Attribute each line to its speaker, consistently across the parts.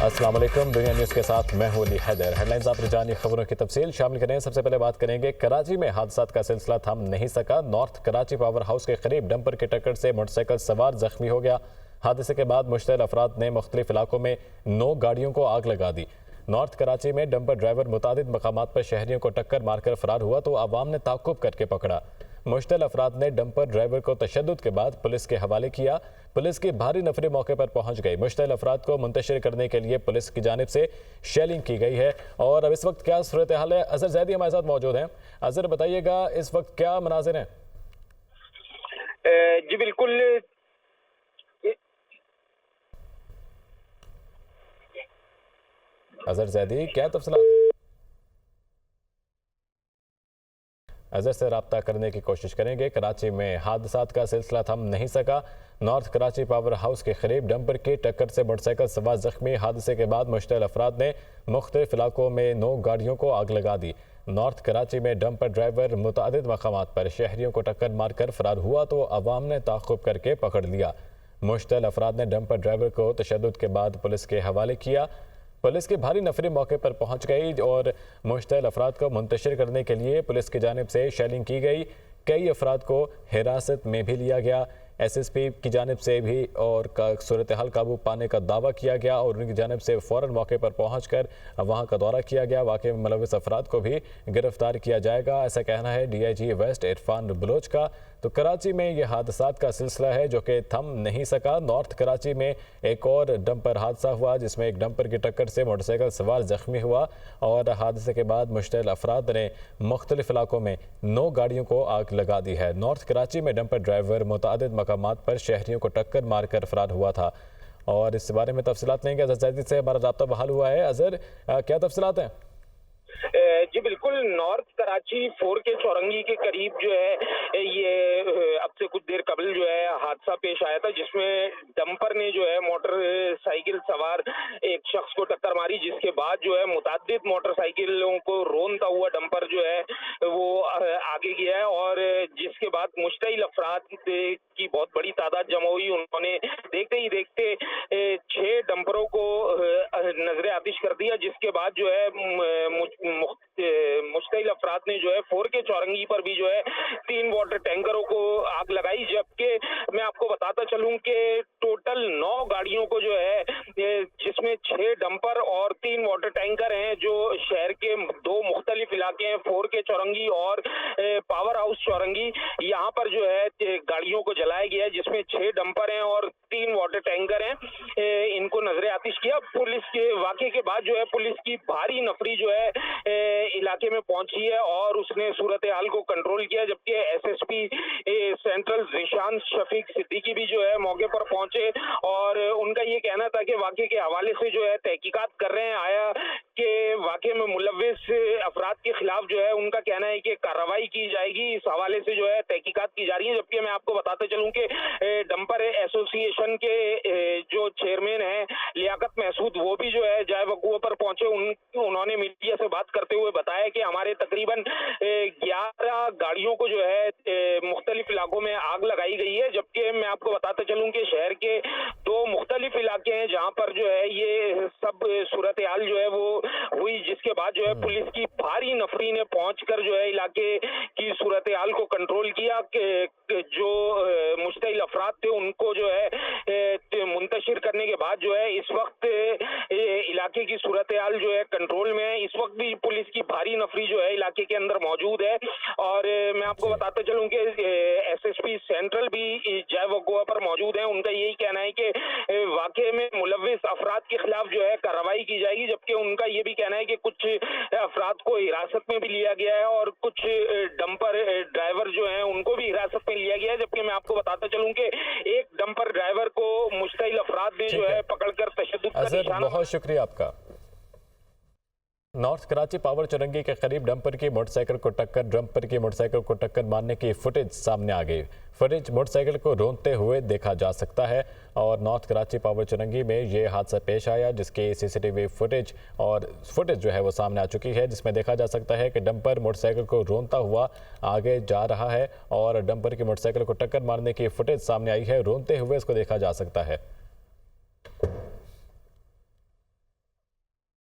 Speaker 1: السلام علیکم، دنیا نیوز کے ساتھ میں ہوں علی حیدر۔ ہیڈ لائنز آپ نے جانی، خبروں کی تفصیل شامل کریں۔ سب سے پہلے بات کریں گے کراچی میں حادثات کا سلسلہ تھم نہیں سکا۔ نارتھ کراچی پاور ہاؤس کے قریب ڈمپر کی ٹکر سے موٹر سائیکل سوار زخمی ہو گیا۔ حادثے کے بعد مشتعل افراد نے مختلف علاقوں میں 9 گاڑیوں کو آگ لگا دی۔ نارتھ کراچی میں ڈمپر ڈرائیور متعدد مقامات پر شہریوں کو ٹکر مار کر فرار ہوا تو عوام نے تعاقب کر کے پکڑا۔ مشتعل افراد نے ڈمپر ڈرائیور کو تشدد کے بعد پولیس کے حوالے کیا۔ پولیس کی بھاری نفری موقع پر پہنچ گئی۔ مشتعل افراد کو منتشر کرنے کے لیے پولیس کی جانب سے شیلنگ کی گئی ہے۔ اور اب اس وقت کیا صورتحال ہے؟ اظہر زیدی ہمارے ساتھ موجود ہیں۔ اظہر بتائیے گا اس وقت کیا مناظر ہیں؟
Speaker 2: جی بالکل،
Speaker 1: اظہر زیدی کیا تفصیلات؟ اظہر سے رابطہ کرنے کی کوشش کریں گے۔ کراچی میں حادثات کا سلسلہ تھم نہیں سکا۔ نارتھ کراچی پاور ہاؤس کے قریب ڈمپر کی ٹکر سے موٹر سائیکل سوار زخمی۔ حادثے کے بعد مشتعل افراد نے مختلف علاقوں میں 9 گاڑیوں کو آگ لگا دی۔ نارتھ کراچی میں ڈمپر ڈرائیور متعدد مقامات پر شہریوں کو ٹکر مار کر فرار ہوا تو عوام نے تعاقب کر کے پکڑ لیا۔ مشتعل افراد نے ڈمپر ڈرائیور کو تشدد کے بعد پولیس کے حوالے کیا۔ پولیس کی بھاری نفری موقع پر پہنچ گئی اور مشتعل افراد کو منتشر کرنے کے لیے پولیس کی جانب سے شیلنگ کی گئی۔ کئی افراد کو حراست میں بھی لیا گیا۔ ایس ایس پی کی جانب سے بھی اور صورتحال قابو پانے کا دعویٰ کیا گیا اور ان کی جانب سے فوراً موقع پر پہنچ کر وہاں کا دورہ کیا گیا۔ واقعے میں ملوث افراد کو بھی گرفتار کیا جائے گا، ایسا کہنا ہے D I G west Irfan Baloch کا۔ تو کراچی میں یہ حادثات کا سلسلہ ہے جو کہ تھم نہیں سکا۔ نارتھ کراچی میں ایک اور ڈمپر حادثہ ہوا جس میں ایک ڈمپر کی ٹکر سے موٹر سائیکل سوار زخمی ہوا اور حادثے کے بعد مشتعل افراد نے مختلف علاقوں میں 9 گاڑیوں کو آگ لگا دی ہے۔ نارتھ کراچی میں ڈمپر ڈرائیور متعدد مقامات پر شہریوں کو ٹکر مار کر فرار ہوا تھا اور اس بارے میں تفصیلات لیں گے۔ اظہر زیدی سے ہمارا رابطہ بحال ہوا ہے۔ اظہر، کیا تفصیلات ہیں؟
Speaker 2: جی بالکل، نارتھ کراچی 4 کے چورنگی کے قریب جو ہے یہ اب سے کچھ دیر قبل جو ہے حادثہ پیش آیا تھا جس میں ڈمپر نے جو ہے موٹر سائیکل سوار ایک شخص کو ٹکر ماری، جس کے بعد جو ہے متعدد موٹر سائیکلوں کو رونتا ہوا ڈمپر جو ہے وہ آگے گیا ہے اور جس کے بعد مشتعل افراد کی بہت بڑی تعداد جمع ہوئی۔ انہوں نے دیکھتے ہی دیکھتے 6 ڈمپروں کو نظر آتش کر دیا، جس کے بعد جو ہے مشتعل افراد نے جو ہے 4 کے چورنگی پر بھی جو ہے 3 واٹر ٹینکروں کو آگ لگائی، جبکہ میں آپ کو بتاتا چلوں کہ ٹوٹل 9 گاڑیوں کو جو ہے جس میں 6 ڈمپر اور 3 واٹر ٹینکر ہیں جو شہر کے 2 مختلف علاقے ہیں 4 کے چورنگی اور پاور ہاؤس چورنگی، یہاں پر جو ہے گاڑیوں کو جلایا گیا ہے جس میں 6 ڈمپر ہیں اور 3 واٹر ٹینکر ہیں۔ ان کو نظر آتش کیا۔ پولیس کے واقعے کے بعد جو ہے پولیس کی بھاری نفری جو ہے علاقے میں پہنچی ہے اور اس نے صورتحال کو کنٹرول کیا، جبکہ S S P central Zeeshan Shafiq Siddiqui بھی جو ہے موقع پر پہنچے اور ان کا یہ کہنا تھا کہ واقعے کے حوالے سے جو ہے تحقیقات کر رہے ہیں۔ آیا کہ واقعے میں ملوث افراد کے خلاف جو ہے ان کا کہنا ہے کہ کارروائی کی جائے گی، اس حوالے سے جو ہے تحقیقات کی جا رہی ہیں۔ جبکہ میں آپ کو بتاتا چلوں کہ ڈمپر ایسوسی ایشن کے جو چیئرمین ہیں لیاقت محسود، وہ بھی جو ہے جائے وقوع پر پہنچے۔ انہوں نے میڈیا سے بات کرتے ہوئے بتایا کہ ہمارے تقریباً 11 گاڑیوں کو جو ہے مختلف علاقوں میں آگ لگائی گئی ہے، جبکہ میں آپ کو بتاتا چلوں کہ شہر کے 2 مختلف علاقے ہیں جہاں پر جو ہے یہ سب صورتحال جو ہے وہ ہوئی، جس کے بعد جو ہے پولیس کی بھاری نفری نے پہنچ کر جو ہے علاقے کی صورتحال کو کنٹرول کیا کہ جو مشتعل افراد تھے ان کو جو ہے منتشر کرنے کے بعد جو ہے اس وقت علاقے کی صورتحال جو ہے کنٹرول میں ہے۔ اس وقت بھی پولیس کی بھاری نفری جو ہے علاقے کے اندر موجود ہے اور میں آپ کو بتاتا چلوں کہ ایس ایس پی سینٹرل بھی جائے وقوع پر موجود ہیں۔ ان کا یہی کہنا ہے کہ واقعے میں ملوث افراد کے خلاف جو ہے کارروائی کی جائے گی، جبکہ ان کا یہ بھی کہنا ہے کہ کچھ افراد کو حراست میں بھی لیا گیا ہے اور کچھ ڈمپر ڈرائیور جو ہیں ان کو بھی حراست میں لیا گیا ہے۔ جبکہ میں آپ کو بتاتا چلوں کہ ایک ڈمپر ڈرائیور کو مشتعل افراد نے جو ہے پکڑ کر تشدد کا نشانہ۔
Speaker 1: بہت شکریہ آپ کا۔ نارتھ کراچی پاور چورنگی کے قریب ڈمپر کی موٹر سائیکل کو ٹکر مارنے کی فوٹیج سامنے آ گئی۔ فوٹیج موٹر سائیکل کو رونتے ہوئے دیکھا جا سکتا ہے اور نارتھ کراچی پاور چورنگی میں یہ حادثہ پیش آیا جس کی سی سی ٹی وی فوٹیج جو ہے وہ سامنے آ چکی ہے، جس میں دیکھا جا سکتا ہے کہ ڈمپر موٹر سائیکل کو رونتا ہوا آگے جا رہا ہے اور ڈمپر کی موٹر سائیکل کو ٹکر مارنے کی فوٹیج سامنے آئی ہے۔ رونتے ہوئے اس کو دیکھا جا سکتا ہے۔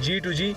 Speaker 3: G2G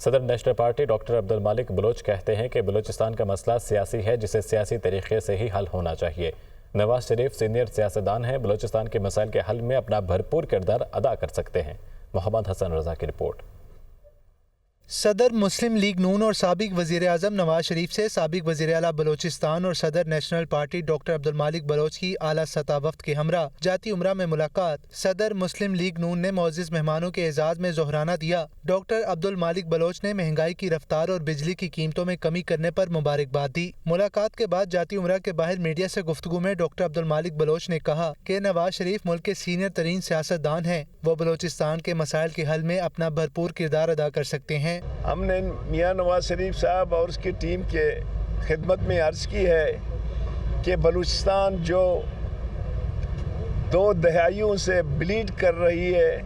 Speaker 1: صدر national party doctor Abdul Malik Baloch کہتے ہیں کہ بلوچستان کا مسئلہ سیاسی ہے جسے سیاسی طریقے سے ہی حل ہونا چاہیے۔ نواز شریف سینئر سیاستدان ہیں، بلوچستان کے مسائل کے حل میں اپنا بھرپور کردار ادا کر سکتے ہیں۔ محمد حسن رضا کی رپورٹ۔
Speaker 4: صدر مسلم لیگ نون اور سابق وزیر اعظم نواز شریف سے سابق وزیر اعلیٰ بلوچستان اور صدر national party doctor Abdul Malik Baloch کی اعلیٰ سطح وفد کے ہمراہ جاتی عمرہ میں ملاقات۔ صدر مسلم لیگ نون نے معزز مہمانوں کے اعزاز میں ظہرانہ دیا۔ ڈاکٹر عبدالمالک بلوچ نے مہنگائی کی رفتار اور بجلی کی قیمتوں میں کمی کرنے پر مبارکباد دی۔ ملاقات کے بعد جاتی عمرہ کے باہر میڈیا سے گفتگو میں ڈاکٹر عبدالمالک بلوچ نے کہا کہ نواز شریف ملک کے سینئر ترین سیاستدان ہیں، وہ بلوچستان کے مسائل کے حل میں اپنا بھرپور کردار ادا کر سکتے ہیں۔
Speaker 5: ہم نے میاں نواز شریف صاحب اور اس کی ٹیم کے خدمت میں عرض کی ہے کہ بلوچستان جو 2 دہائیوں سے بلیڈ کر رہی ہے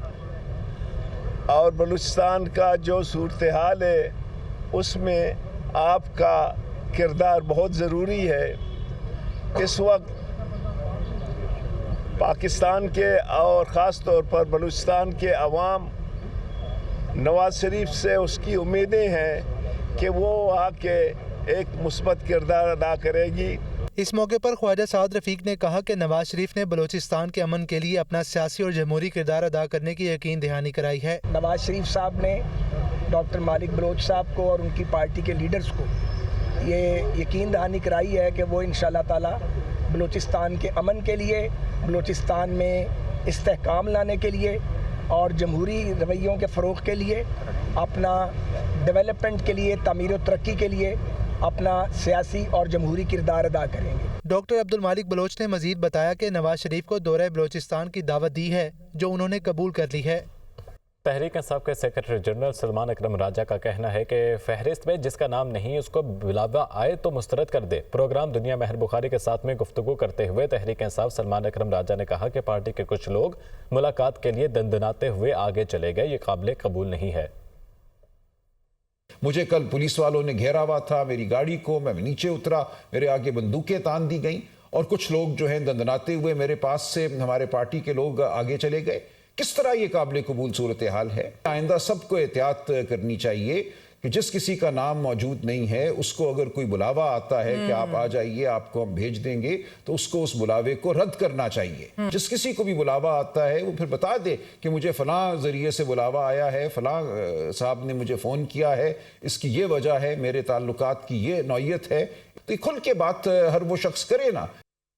Speaker 5: اور بلوچستان کا جو صورتحال ہے اس میں آپ کا کردار بہت ضروری ہے۔ اس وقت پاکستان کے اور خاص طور پر بلوچستان کے عوام نواز شریف سے اس کی امیدیں ہیں کہ وہ آ کے ایک مثبت کردار ادا کرے گی۔
Speaker 4: اس موقع پر خواجہ سعد رفیق نے کہا کہ نواز شریف نے بلوچستان کے امن کے لیے اپنا سیاسی اور جمہوری کردار ادا کرنے کی یقین دہانی کرائی ہے۔
Speaker 6: نواز شریف صاحب نے ڈاکٹر مالک بلوچ صاحب کو اور ان کی پارٹی کے لیڈرز کو یہ یقین دہانی کرائی ہے کہ وہ انشاءاللہ تعالی بلوچستان کے امن کے لیے، بلوچستان میں استحکام لانے کے لیے اور جمہوری رویوں کے فروغ کے لیے، اپنا ڈیولپمنٹ کے لیے، تعمیر و ترقی کے لیے اپنا سیاسی اور جمہوری کردار ادا کریں گے۔
Speaker 4: ڈاکٹر عبدالمالک بلوچ نے مزید بتایا کہ نواز شریف کو دورہ بلوچستان کی دعوت دی ہے جو انہوں نے قبول کر لی ہے۔
Speaker 1: تحریک انصاف کے سیکرٹری جنرل سلمان اکرم راجہ کا کہنا ہے کہ فہرست میں جس کا نام نہیں اس کو بلاوا آئے تو مسترد کر دے۔ پروگرام دنیا مہر بخاری کے ساتھ میں گفتگو کرتے ہوئے تحریک انصاف سلمان اکرم راجہ نے کہا کہ پارٹی کے کچھ لوگ ملاقات کے لیے دندناتے ہوئے آگے چلے گئے، یہ قابل قبول نہیں ہے۔
Speaker 7: مجھے کل پولیس والوں نے گھیرا ہوا تھا، میری گاڑی کو، میں نیچے اترا، میرے آگے بندوقیں تان دی گئیں اور کچھ لوگ جو ہیں دندناتے ہوئے میرے پاس سے ہمارے پارٹی کے لوگ آگے چلے گئے۔ کس طرح یہ قابل قبول صورتحال ہے؟ آئندہ سب کو احتیاط کرنی چاہیے کہ جس کسی کا نام موجود نہیں ہے اس کو اگر کوئی بلاوا آتا ہے کہ آپ آ جائیے، آپ کو ہم بھیج دیں گے، تو اس کو اس بلاوے کو رد کرنا چاہیے۔ جس کسی کو بھی بلاوا آتا ہے وہ پھر بتا دے کہ مجھے فلاں ذریعے سے بلاوا آیا ہے، فلاں صاحب نے مجھے فون کیا ہے، اس کی یہ وجہ ہے، میرے تعلقات کی یہ نوعیت ہے، تو کھل کے بات ہر وہ شخص کرے نا۔